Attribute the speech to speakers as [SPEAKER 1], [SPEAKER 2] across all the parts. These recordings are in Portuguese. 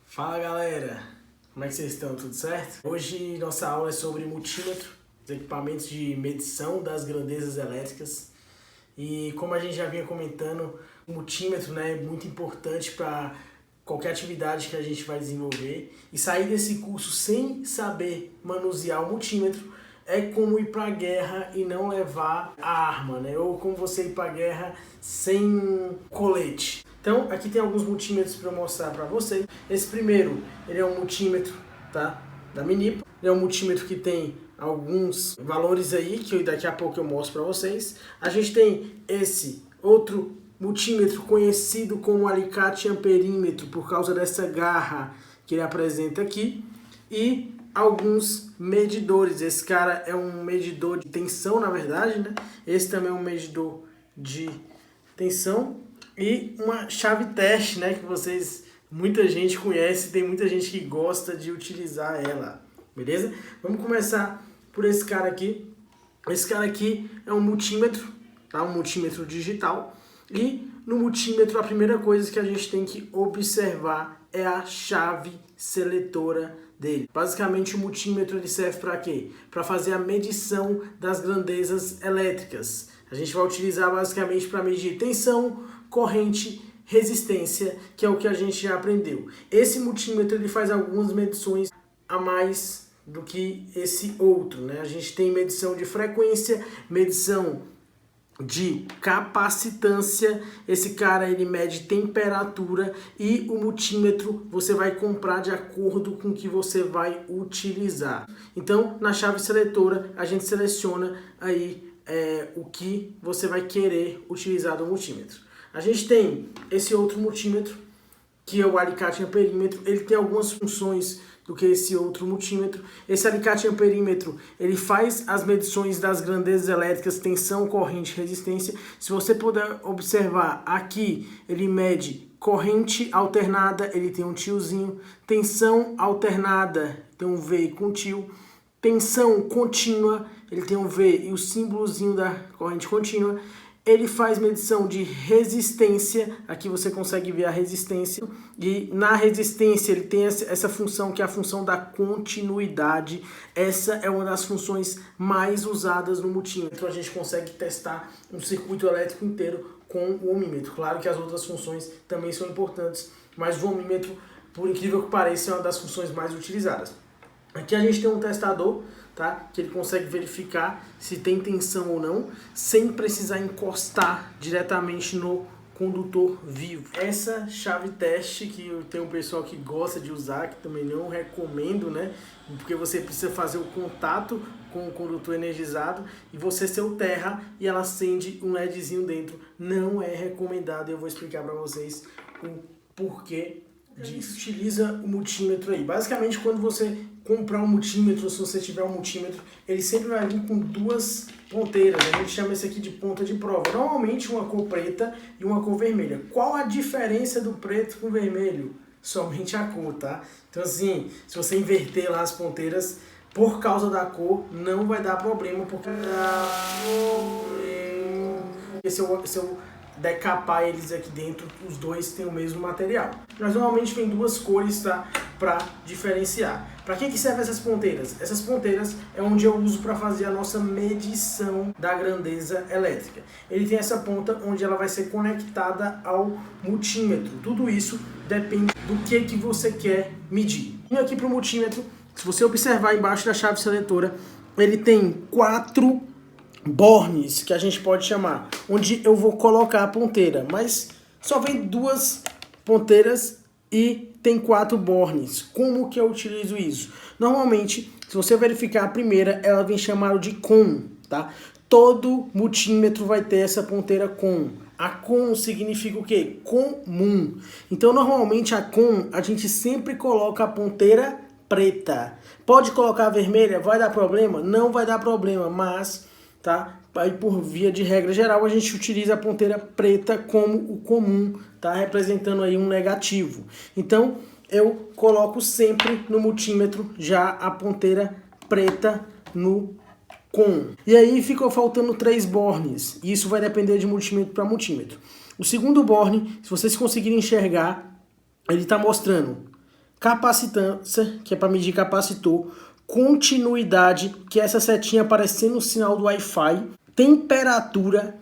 [SPEAKER 1] Fala galera, como é que vocês estão? Tudo certo? Hoje nossa aula é sobre multímetro, os equipamentos de medição das grandezas elétricas. E como a gente já vinha comentando, o multímetro, né, é muito importante para qualquer atividade que a gente vai desenvolver. E sair desse curso sem saber manusear o multímetro é como ir para a guerra e não levar a arma, né? Ou como você ir para a guerra sem colete. Então, aqui tem alguns multímetros para eu mostrar para vocês. Esse primeiro, ele é um multímetro, tá? Da Minipa. Ele é um multímetro que tem alguns valores aí, que daqui a pouco eu mostro para vocês. A gente tem esse outro multímetro conhecido como alicate amperímetro, por causa dessa garra que ele apresenta aqui. E alguns medidores. Esse cara é um medidor de tensão, na verdade, né? Esse também é um medidor de tensão. E uma chave teste, né, que muita gente conhece, tem muita gente que gosta de utilizar ela, beleza? Vamos começar por esse cara aqui. Esse cara aqui é um multímetro, tá? Um multímetro digital. E no multímetro a primeira coisa que a gente tem que observar é a chave seletora dele. Basicamente o multímetro ele serve para quê? Para fazer a medição das grandezas elétricas. A gente vai utilizar basicamente para medir tensão, corrente, resistência, que é o que a gente já aprendeu. Esse multímetro ele faz algumas medições a mais do que esse outro, né? A gente tem medição de frequência, medição de capacitância. Esse cara ele mede temperatura, e o multímetro você vai comprar de acordo com o que você vai utilizar. Então, na chave seletora, a gente seleciona aí o que você vai querer utilizar do multímetro. A gente tem esse outro multímetro, que é o alicate amperímetro. Ele tem algumas funções do que esse outro multímetro. Esse alicate amperímetro, ele faz as medições das grandezas elétricas, tensão, corrente, resistência. Se você puder observar aqui, ele mede corrente alternada, ele tem um tiozinho. Tensão alternada, tem um V com tio. Tensão contínua, ele tem um V e o símbolozinho da corrente contínua. Ele faz medição de resistência, aqui você consegue ver a resistência, e na resistência ele tem essa função que é a função da continuidade. Essa é uma das funções mais usadas no multímetro. A gente consegue testar um circuito elétrico inteiro com o ohmímetro. Claro que as outras funções também são importantes, mas o ohmímetro, por incrível que pareça, é uma das funções mais utilizadas. Aqui a gente tem um testador, tá? Que ele consegue verificar se tem tensão ou não, sem precisar encostar diretamente no condutor vivo. Essa chave teste que tem um pessoal que gosta de usar, que também não recomendo, né? Porque você precisa fazer o contato com o condutor energizado e você terra e ela acende um LEDzinho dentro. Não é recomendado, eu vou explicar para vocês o porquê disso. Utiliza o multímetro aí. Basicamente, quando você comprar um multímetro, se você tiver um multímetro, ele sempre vai vir com duas ponteiras. A gente chama esse aqui de ponta de prova. Normalmente uma cor preta e uma cor vermelha. Qual a diferença do preto com o vermelho? Somente a cor, tá? Então assim, se você inverter lá as ponteiras, por causa da cor, não vai dar problema, porque se eu decapar eles aqui dentro, os dois têm o mesmo material. Mas normalmente vem duas cores, tá? Para diferenciar. Para que servem essas ponteiras? Essas ponteiras é onde eu uso para fazer a nossa medição da grandeza elétrica. Ele tem essa ponta onde ela vai ser conectada ao multímetro. Tudo isso depende do que você quer medir. E aqui para o multímetro, se você observar embaixo da chave seletora, ele tem 4 bornes, que a gente pode chamar, onde eu vou colocar a ponteira, mas só vem 2 ponteiras e tem 4 bornes. Como que eu utilizo isso? Normalmente, se você verificar a primeira, ela vem chamada de COM, tá? Todo multímetro vai ter essa ponteira COM. A COM significa o quê? Comum. Então, normalmente a COM, a gente sempre coloca a ponteira preta. Pode colocar a vermelha? Vai dar problema? Não vai dar problema, mas, tá? Aí, por via de regra geral, a gente utiliza a ponteira preta como o comum, tá? Representando aí um negativo. Então, eu coloco sempre no multímetro já a ponteira preta no COM. E aí ficou faltando 3 bornes. E isso vai depender de multímetro para multímetro. O segundo borne, se vocês conseguirem enxergar, ele está mostrando capacitância, que é para medir capacitor, continuidade, que é essa setinha aparecendo no sinal do Wi-Fi, temperatura,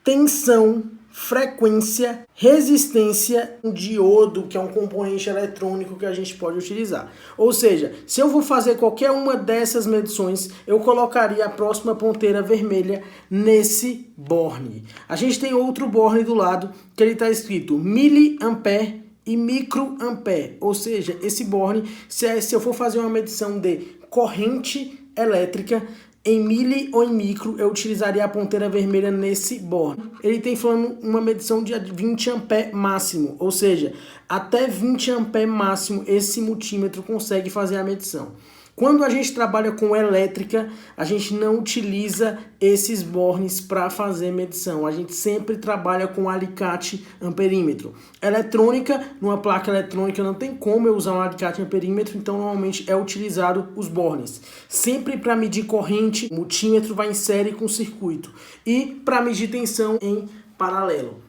[SPEAKER 1] tensão, frequência, resistência, um diodo, que é um componente eletrônico que a gente pode utilizar. Ou seja, se eu vou fazer qualquer uma dessas medições, eu colocaria a próxima ponteira vermelha nesse borne. A gente tem outro borne do lado, que ele está escrito miliampere e microampere. Ou seja, esse borne, se eu for fazer uma medição de corrente elétrica, em mili ou em micro, eu utilizaria a ponteira vermelha nesse borne. Ele tem falando uma medição de 20 ampere máximo, ou seja, até 20 ampere máximo esse multímetro consegue fazer a medição. Quando a gente trabalha com elétrica, a gente não utiliza esses bornes para fazer medição. A gente sempre trabalha com alicate amperímetro. Eletrônica, numa placa eletrônica não tem como eu usar um alicate amperímetro, então normalmente é utilizado os bornes. Sempre para medir corrente, o multímetro vai em série com circuito. E para medir tensão em paralelo.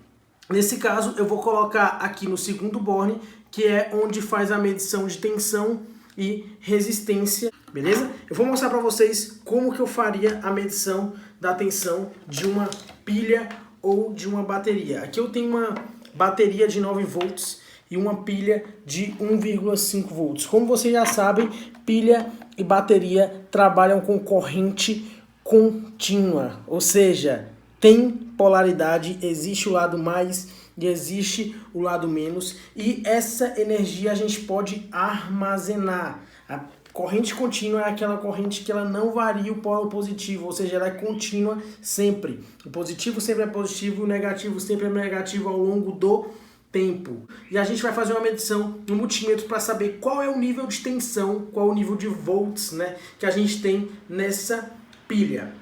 [SPEAKER 1] Nesse caso, eu vou colocar aqui no segundo borne, que é onde faz a medição de tensão e resistência, beleza? Eu vou mostrar para vocês como que eu faria a medição da tensão de uma pilha ou de uma bateria. Aqui eu tenho uma bateria de 9 volts e uma pilha de 1,5 volts. Como vocês já sabem, pilha e bateria trabalham com corrente contínua, ou seja, tem polaridade, existe o lado mais e existe o lado menos, e essa energia a gente pode armazenar. A corrente contínua é aquela corrente que ela não varia o polo positivo, ou seja, ela é contínua sempre. O positivo sempre é positivo, o negativo sempre é negativo ao longo do tempo. E a gente vai fazer uma medição no multímetro para saber qual é o nível de tensão, qual é o nível de volts, né, que a gente tem nessa pilha.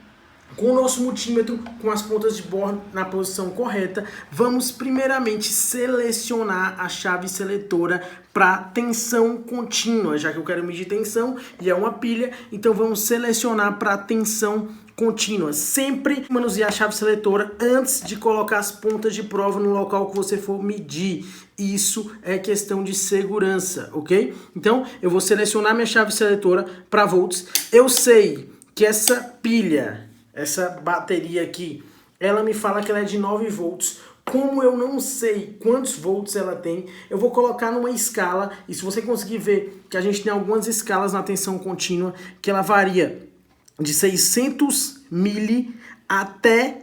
[SPEAKER 1] Com o nosso multímetro, com as pontas de borne na posição correta, vamos primeiramente selecionar a chave seletora para tensão contínua, já que eu quero medir tensão e é uma pilha, então vamos selecionar para tensão contínua. Sempre manusear a chave seletora antes de colocar as pontas de prova no local que você for medir. Isso é questão de segurança, ok? Então, eu vou selecionar minha chave seletora para volts. Eu sei que essa pilha, essa bateria aqui, ela me fala que ela é de 9 volts. Como eu não sei quantos volts ela tem, eu vou colocar numa escala, e se você conseguir ver que a gente tem algumas escalas na tensão contínua, que ela varia de 600 mili até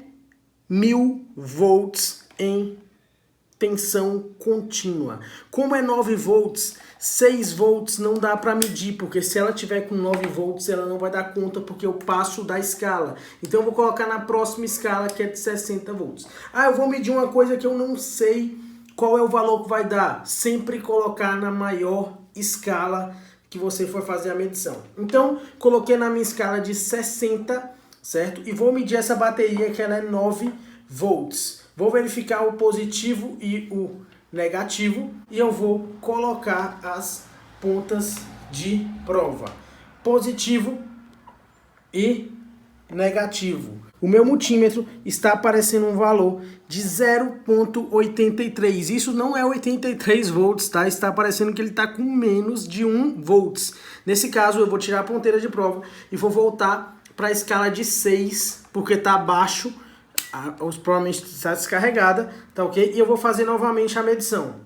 [SPEAKER 1] 1000 volts em tensão contínua. Como é 9 volts, 6 volts não dá para medir, porque se ela tiver com 9 volts, ela não vai dar conta, porque eu passo da escala. Então eu vou colocar na próxima escala, que é de 60 volts. Ah, eu vou medir uma coisa que eu não sei qual é o valor que vai dar. Sempre colocar na maior escala que você for fazer a medição. Então, coloquei na minha escala de 60, certo? E vou medir essa bateria, que ela é 9 volts. Vou verificar o positivo e o negativo e eu vou colocar as pontas de prova. Positivo e negativo. O meu multímetro está aparecendo um valor de 0,83. Isso não é 83 volts, tá? Está aparecendo que ele está com menos de 1 volts. Nesse caso, eu vou tirar a ponteira de prova e vou voltar para a escala de 6, porque está abaixo. Provavelmente está descarregada, tá ok? E eu vou fazer novamente a medição.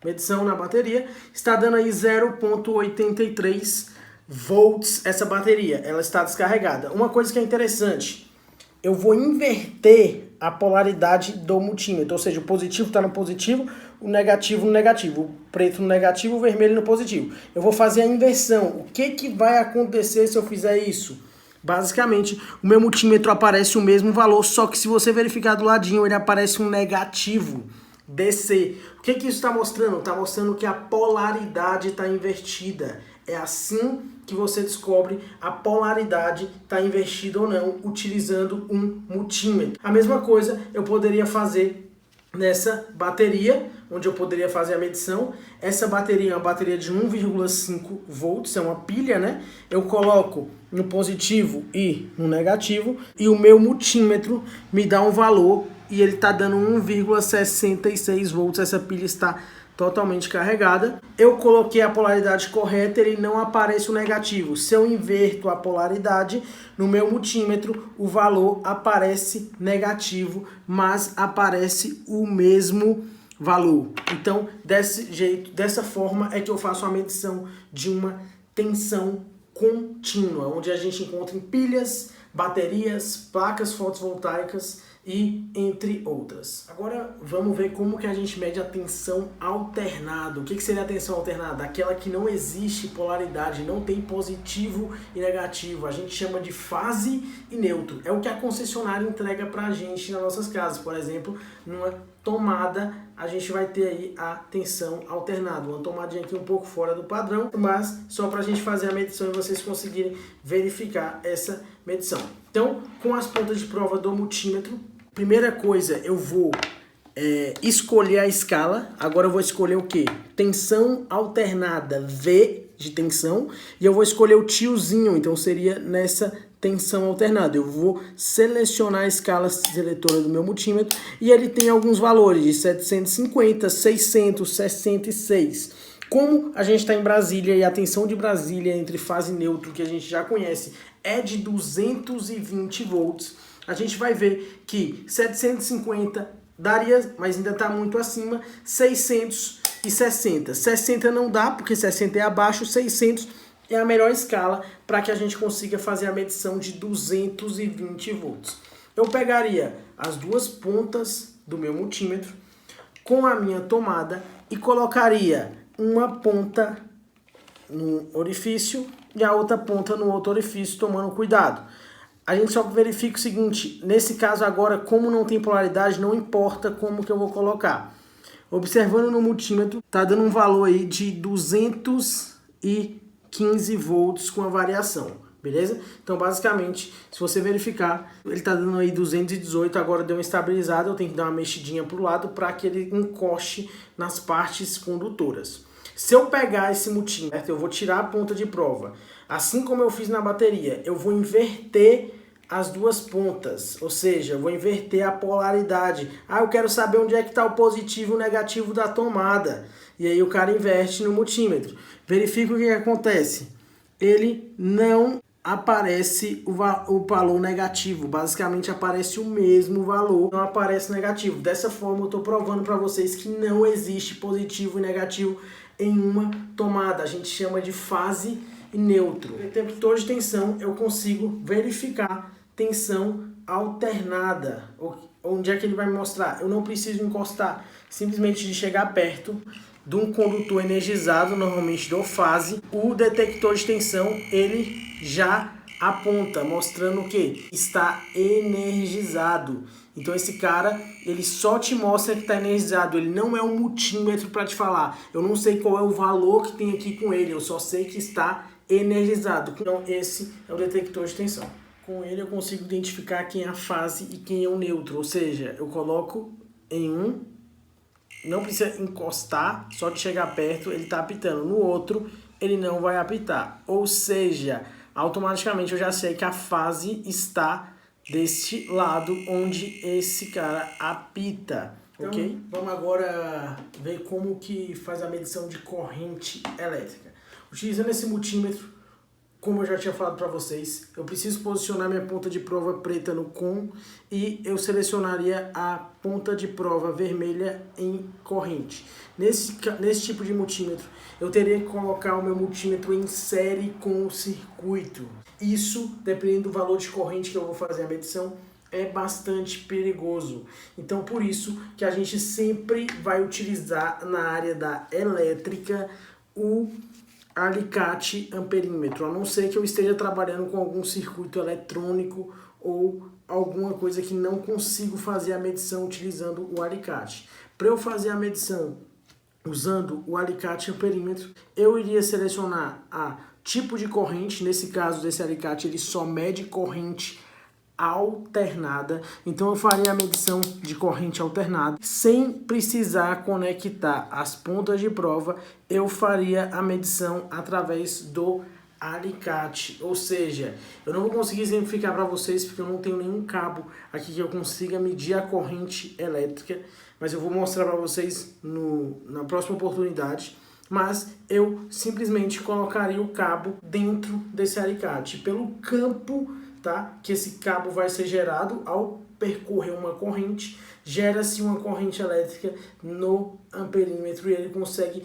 [SPEAKER 1] Medição na bateria, está dando aí 0,83 volts essa bateria, ela está descarregada. Uma coisa que é interessante, eu vou inverter a polaridade do multímetro, ou seja, o positivo está no positivo, o negativo no negativo, o preto no negativo, o vermelho no positivo. Eu vou fazer a inversão. O que vai acontecer se eu fizer isso? Basicamente, o meu multímetro aparece o mesmo valor, só que se você verificar do ladinho, ele aparece um negativo DC. O que isso está mostrando? Está mostrando que a polaridade está invertida. É assim que você descobre a polaridade está invertida ou não, utilizando um multímetro. A mesma coisa eu poderia fazer nessa bateria, onde eu poderia fazer a medição. Essa bateria é uma bateria de 1,5 volts, é uma pilha, né? Eu coloco no positivo e no negativo, e o meu multímetro me dá um valor, e ele está dando 1,66 volts. Essa pilha está totalmente carregada. Eu coloquei a polaridade correta, ele não aparece o negativo. Se eu inverto a polaridade, no meu multímetro, o valor aparece negativo, mas aparece o mesmo valor. Então, desse jeito, dessa forma é que eu faço a medição de uma tensão contínua, onde a gente encontra em pilhas, baterias, placas fotovoltaicas e entre outras. Agora vamos ver como que a gente mede a tensão alternada. O que seria a tensão alternada? Aquela que não existe polaridade, não tem positivo e negativo. A gente chama de fase e neutro. É o que a concessionária entrega pra gente nas nossas casas. Por exemplo, numa tomada a gente vai ter aí a tensão alternada. Uma tomadinha aqui um pouco fora do padrão, mas só pra gente fazer a medição e vocês conseguirem verificar essa medição. Então, com as pontas de prova do multímetro, primeira coisa, eu vou escolher a escala. Agora eu vou escolher o quê? Tensão alternada V de tensão. E eu vou escolher o tiozinho, então seria nessa tensão alternada. Eu vou selecionar a escala seletora do meu multímetro e ele tem alguns valores de 750, 600, 66. Como a gente está em Brasília e a tensão de Brasília entre fase e neutro, que a gente já conhece, é de 220 volts, a gente vai ver que 750 daria, mas ainda está muito acima, 660. 60 não dá, porque 60 é abaixo, 600 é a melhor escala para que a gente consiga fazer a medição de 220 volts. Eu pegaria as duas pontas do meu multímetro com a minha tomada e colocaria uma ponta no orifício e a outra ponta no outro orifício, tomando cuidado. A gente só verifica o seguinte, nesse caso agora, como não tem polaridade, não importa como que eu vou colocar. Observando no multímetro, tá dando um valor aí de 215 volts com a variação, beleza? Então, basicamente, se você verificar, ele tá dando aí 218, agora deu uma estabilizada, eu tenho que dar uma mexidinha pro lado para que ele encoste nas partes condutoras. Se eu pegar esse multímetro, eu vou tirar a ponta de prova, assim como eu fiz na bateria, eu vou inverter as duas pontas, ou seja, eu vou inverter a polaridade. Ah, eu quero saber onde é que está o positivo e o negativo da tomada. E aí o cara inverte no multímetro. Verifica o que acontece. Ele não aparece o valor negativo, basicamente aparece o mesmo valor, não aparece negativo. Dessa forma eu estou provando para vocês que não existe positivo e negativo em uma tomada. A gente chama de fase e neutro. No detector de tensão eu consigo verificar tensão alternada. Onde é que ele vai me mostrar? Eu não preciso encostar, simplesmente de chegar perto de um condutor energizado, normalmente do fase, o detector de tensão ele já aponta, mostrando o que? Está energizado. Então esse cara, ele só te mostra que está energizado, ele não é um multímetro para te falar. Eu não sei qual é o valor que tem aqui com ele, eu só sei que está energizado. Então esse é o detector de tensão. Com ele eu consigo identificar quem é a fase e quem é o neutro, ou seja, eu coloco em um, não precisa encostar, só de chegar perto ele está apitando. No outro ele não vai apitar, ou seja, automaticamente eu já sei que a fase está deste lado onde esse cara apita, então, ok? Vamos agora ver como que faz a medição de corrente elétrica. Utilizando esse multímetro, como eu já tinha falado para vocês, eu preciso posicionar minha ponta de prova preta no COM e eu selecionaria a ponta de prova vermelha em corrente. Nesse tipo de multímetro, eu teria que colocar o meu multímetro em série com o circuito. Isso, dependendo do valor de corrente que eu vou fazer a medição, é bastante perigoso. Então, por isso que a gente sempre vai utilizar na área da elétrica o alicate amperímetro, a não ser que eu esteja trabalhando com algum circuito eletrônico ou alguma coisa que não consigo fazer a medição utilizando o alicate. Para eu fazer a medição usando o alicate amperímetro, eu iria selecionar a tipo de corrente. Nesse caso desse alicate ele só mede corrente alternada, então eu faria a medição de corrente alternada sem precisar conectar as pontas de prova. Eu faria a medição através do alicate, ou seja, eu não vou conseguir exemplificar para vocês porque eu não tenho nenhum cabo aqui que eu consiga medir a corrente elétrica, mas eu vou mostrar para vocês na próxima oportunidade. Mas eu simplesmente colocaria o cabo dentro desse alicate, pelo campo, tá, que esse cabo vai ser gerado ao percorrer uma corrente, gera-se uma corrente elétrica no amperímetro e ele consegue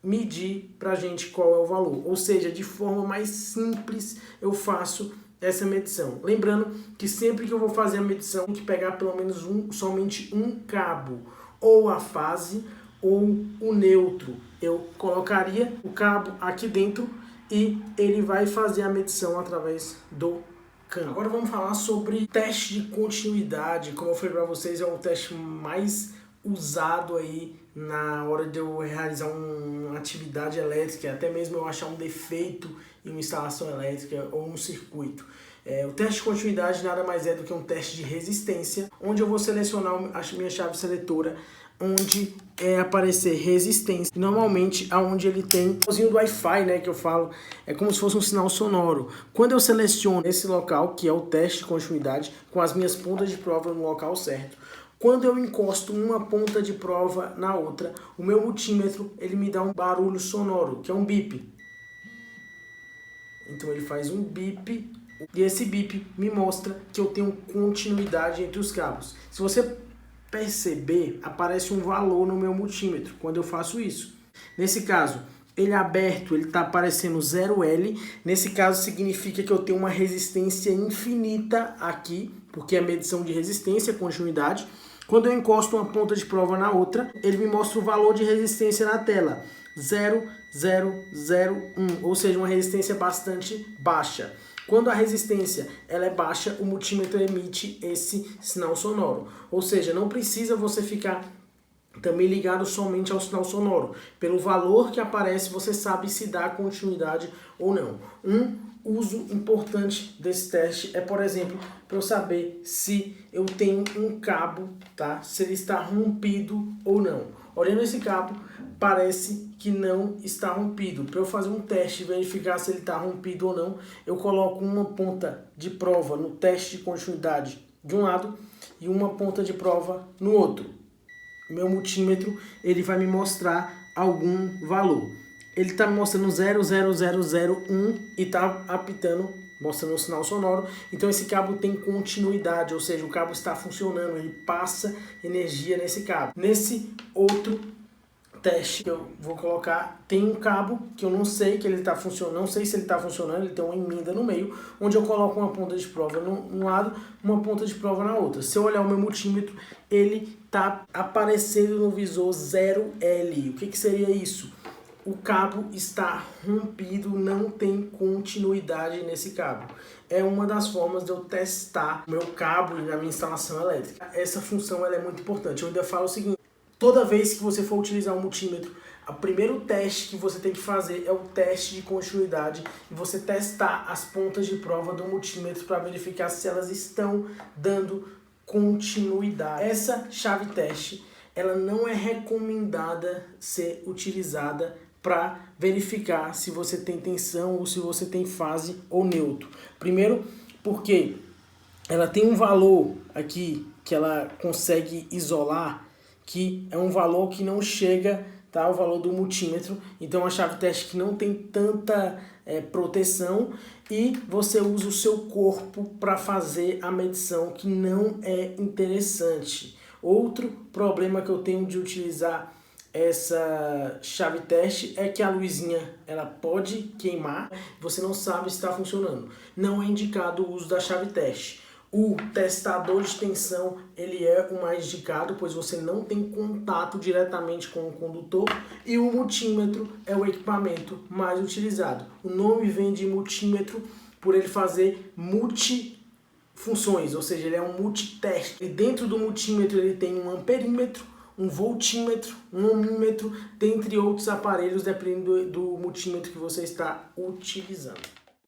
[SPEAKER 1] medir pra gente qual é o valor. Ou seja, de forma mais simples eu faço essa medição. Lembrando que sempre que eu vou fazer a medição, tem que pegar pelo menos somente um cabo, ou a fase ou o neutro. Eu colocaria o cabo aqui dentro e ele vai fazer a medição através do cano. Agora vamos falar sobre teste de continuidade. Como eu falei para vocês, é o teste mais usado aí na hora de eu realizar uma atividade elétrica, até mesmo eu achar um defeito em uma instalação elétrica ou um circuito. O teste de continuidade nada mais é do que um teste de resistência, onde eu vou selecionar a minha chave seletora, onde aparecer resistência. Normalmente, aonde ele tem o sinalzinho do Wi-Fi, né, que eu falo, é como se fosse um sinal sonoro. Quando eu seleciono esse local, que é o teste de continuidade, com as minhas pontas de prova no local certo, quando eu encosto uma ponta de prova na outra, o meu multímetro ele me dá um barulho sonoro, que é um bip. Então ele faz um bip e esse bip me mostra que eu tenho continuidade entre os cabos. Se você perceber, aparece um valor no meu multímetro quando eu faço isso. Nesse caso, ele aberto, ele está aparecendo 0L. Nesse caso, significa que eu tenho uma resistência infinita aqui, porque é medição de resistência, continuidade. Quando eu encosto uma ponta de prova na outra, ele me mostra o valor de resistência na tela, 0,001, ou seja, uma resistência bastante baixa. Quando a resistência ela é baixa, o multímetro emite esse sinal sonoro. Ou seja, não precisa você ficar também ligado somente ao sinal sonoro. Pelo valor que aparece, você sabe se dá continuidade ou não. Um uso importante desse teste é, por exemplo, para eu saber se eu tenho um cabo, tá? Se ele está rompido ou não. Olhando esse cabo, parece que não está rompido. Para eu fazer um teste e verificar se ele está rompido ou não, eu coloco uma ponta de prova no teste de continuidade de um lado e uma ponta de prova no outro. Meu multímetro ele vai me mostrar algum valor. Ele está me mostrando 0,0001 e está apitando, mostrando um sinal sonoro. Então esse cabo tem continuidade, ou seja, o cabo está funcionando, ele passa energia nesse cabo. Nesse outro teste que eu vou colocar, tem um cabo que eu não sei que ele está funcionando, não sei se ele está funcionando, ele tem uma emenda no meio, onde eu coloco uma ponta de prova num lado, uma ponta de prova na outra. Se eu olhar o meu multímetro, ele está aparecendo no visor 0L. O que seria isso? O cabo está rompido, não tem continuidade nesse cabo. É uma das formas de eu testar o meu cabo e a minha instalação elétrica. Essa função ela é muito importante. Eu ainda falo o seguinte: toda vez que você for utilizar um multímetro, o primeiro teste que você tem que fazer é o teste de continuidade e você testar as pontas de prova do multímetro para verificar se elas estão dando continuidade. Essa chave teste, ela não é recomendada ser utilizada para verificar se você tem tensão ou se você tem fase ou neutro. Primeiro, porque ela tem um valor aqui que ela consegue isolar, que é um valor que não chega, tá, ao valor do multímetro. Então, a chave teste que não tem tanta proteção e você usa o seu corpo para fazer a medição, que não é interessante. Outro problema que eu tenho de utilizar essa chave teste é que a luzinha ela pode queimar, você não sabe se está funcionando. Não é indicado o uso da chave teste. O testador de tensão ele é o mais indicado, pois você não tem contato diretamente com o condutor, e o multímetro é o equipamento mais utilizado. O nome vem de multímetro por ele fazer multifunções, ou seja, ele é um multiteste. E dentro do multímetro ele tem um amperímetro, um voltímetro, um ohmímetro, dentre outros aparelhos, dependendo do multímetro que você está utilizando.